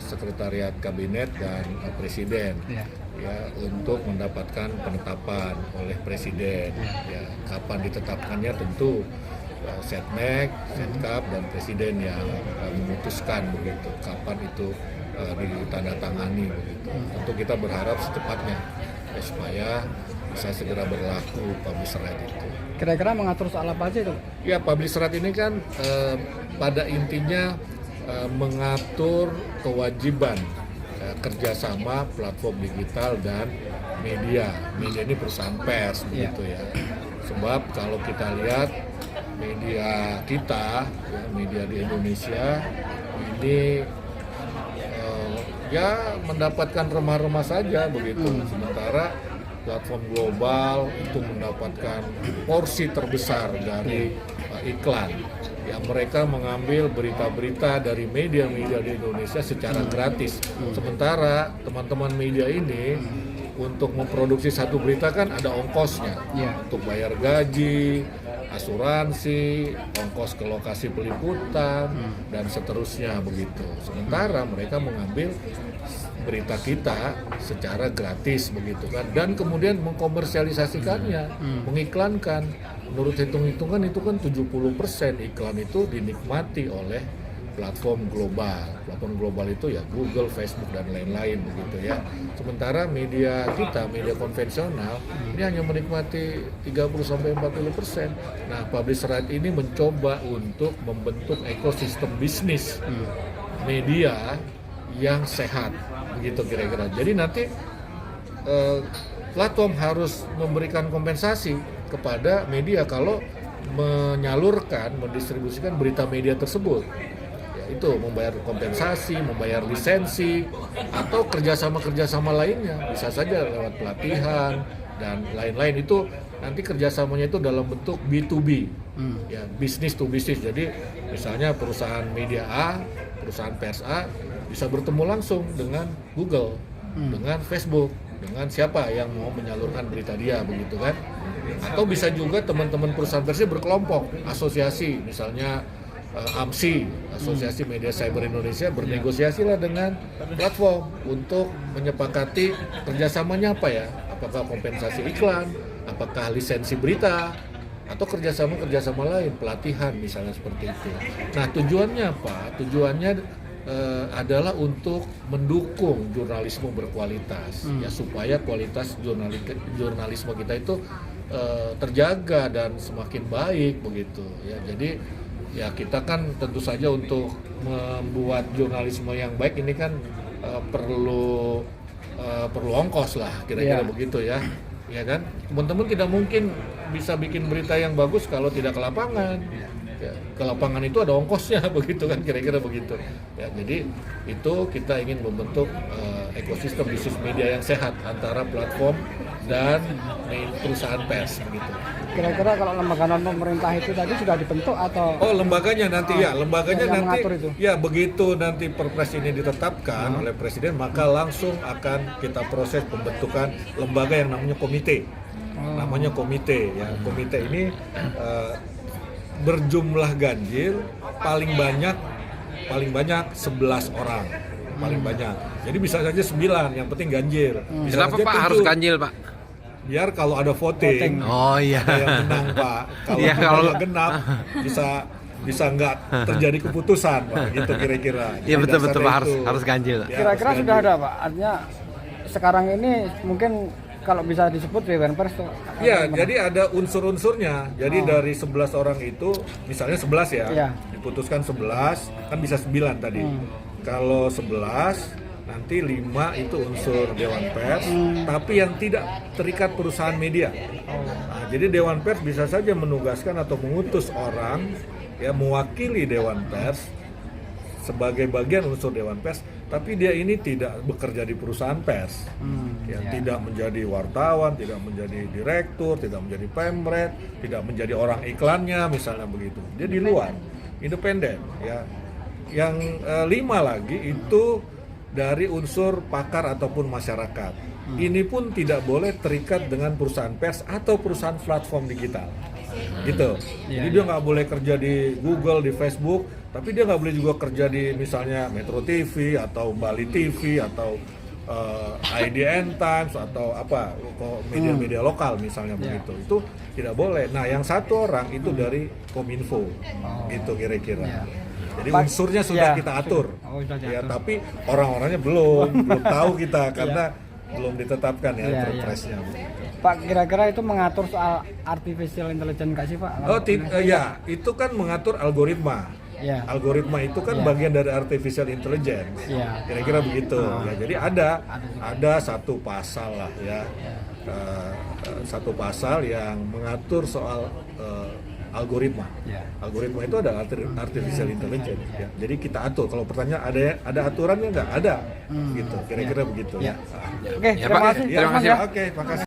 Sekretariat Kabinet dan Presiden ya untuk mendapatkan penetapan oleh Presiden. Ya, kapan ditetapkannya tentu Setnek, Setkap dan Presiden yang memutuskan begitu. Kapan itu ditandatangani begitu. Tentu kita berharap secepatnya ya, supaya bisa segera berlaku publish right itu. Kira-kira mengatur soal apa aja itu? Ya, publish right ini kan pada intinya mengatur kewajiban kerjasama platform digital dan media. Media ini perusahaan pers begitu ya. Sebab kalau kita lihat media kita, ya, media di Indonesia ini ya mendapatkan remah-remah saja begitu. Sementara platform global itu mendapatkan porsi terbesar dari iklan. Ya, mereka mengambil berita-berita dari media-media di Indonesia secara gratis. Sementara teman-teman media ini untuk memproduksi satu berita kan ada ongkosnya, untuk bayar gaji, asuransi, ongkos ke lokasi peliputan, dan seterusnya begitu. Sementara mereka mengambil berita kita secara gratis begitu kan, dan kemudian mengkomersialisasikannya, mengiklankan. Menurut hitung-hitungan itu kan 70% iklan itu dinikmati oleh platform global. Platform global itu ya Google, Facebook dan lain-lain begitu ya. Sementara media kita, media konvensional ini hanya menikmati 30-40%. Nah, publish right ini mencoba untuk membentuk ekosistem bisnis media yang sehat begitu kira-kira. Jadi nanti platform harus memberikan kompensasi kepada media kalau menyalurkan, mendistribusikan berita media tersebut. Ya, itu membayar kompensasi, membayar lisensi, atau kerjasama lainnya. Bisa saja lewat pelatihan dan lain-lain. Itu nanti kerjasamanya itu dalam bentuk B2B, ya, business to business. Jadi misalnya perusahaan media A, perusahaan pers A bisa bertemu langsung dengan Google, dengan Facebook, dengan siapa yang mau menyalurkan berita dia begitu kan. Atau bisa juga teman-teman perusahaan persnya berkelompok, asosiasi, misalnya AMSI, Asosiasi Media Cyber Indonesia, bernegosiasilah dengan platform untuk menyepakati kerjasamanya apa ya, apakah kompensasi iklan, apakah lisensi berita, atau kerjasama lain, pelatihan misalnya seperti itu. Nah, tujuannya apa? Tujuannya adalah untuk mendukung jurnalisme berkualitas, ya, supaya kualitas jurnalisme kita itu terjaga dan semakin baik begitu ya. Jadi ya kita kan tentu saja untuk membuat jurnalisme yang baik ini kan perlu ongkos lah kira-kira begitu ya. Ya kan, teman-teman tidak mungkin bisa bikin berita yang bagus kalau tidak ke lapangan. Ya, ke lapangan itu ada ongkosnya begitu kan, kira-kira begitu. Ya, jadi itu kita ingin membentuk ekosistem bisnis media yang sehat antara platform dan perusahaan pers begitu. Kira-kira kalau lembaga non pemerintah itu tadi sudah dibentuk atau? Oh, lembaganya nanti lembaganya nanti itu. Ya, begitu nanti Perpres ini ditetapkan oleh Presiden, maka langsung akan kita proses pembentukan lembaga yang namanya komite. Namanya komite ya. Komite ini berjumlah ganjil paling banyak 11 orang. Paling banyak. Jadi bisa saja 9, yang penting ganjil. Kenapa Pak harus ganjil, Pak? Biar kalau ada voting, oh iya, ada yang menang Pak. Kalau ya, kalau genap bisa nggak terjadi keputusan Pak, gitu kira-kira. Iya, betul Pak, harus ganjil. Ya, Kira-kira sudah ada Pak, artinya sekarang ini mungkin kalau bisa disebut Dewan Pers tuh. Iya, jadi ada unsur-unsurnya. Jadi dari 11 orang itu, misalnya 11 ya, diputuskan 11, kan bisa 9 tadi. Kalau 11, nanti 5 itu unsur Dewan Pers, tapi yang tidak terikat perusahaan media. Nah, jadi Dewan Pers bisa saja menugaskan atau mengutus orang ya mewakili Dewan Pers sebagai bagian unsur Dewan Pers, tapi dia ini tidak bekerja di perusahaan pers, tidak menjadi wartawan, tidak menjadi direktur, tidak menjadi pemret, tidak menjadi orang iklannya misalnya begitu. Dia di luar, independen ya. Yang 5 lagi itu dari unsur pakar ataupun masyarakat. Ini pun tidak boleh terikat dengan perusahaan pers atau perusahaan platform digital. gitu. Iya, Jadi dia nggak boleh kerja di Google, di Facebook, tapi dia nggak boleh juga kerja di misalnya Metro TV atau Bali TV atau IDN Times atau apa media-media lokal misalnya begitu. Itu tidak boleh. Nah, yang satu orang itu dari Kominfo, gitu kira-kira. Iya. Jadi unsurnya sudah Iya. kita atur, Oh, sudah ya. diatur. Tapi orang-orangnya belum tahu kita karena belum ditetapkan ya Iya, perpresnya. Pak, kira-kira itu mengatur soal artificial intelligence nggak sih Pak? Oh, ya, itu kan mengatur algoritma. Ya. Algoritma itu kan bagian dari artificial intelligence. Iya. Kira-kira begitu. Ya, jadi ada satu pasal lah ya. Satu pasal yang mengatur soal algoritma. Ya. Algoritma itu ada artificial intelligence. Ya. Jadi kita atur. Kalau pertanyaan ada aturannya nggak? Ada. Gitu. Kira-kira begitu. Ya. Ya. Oke, Ya, terima Pak. kasih. Ya, Terima kasih, ya. Pak. Oke, makasih.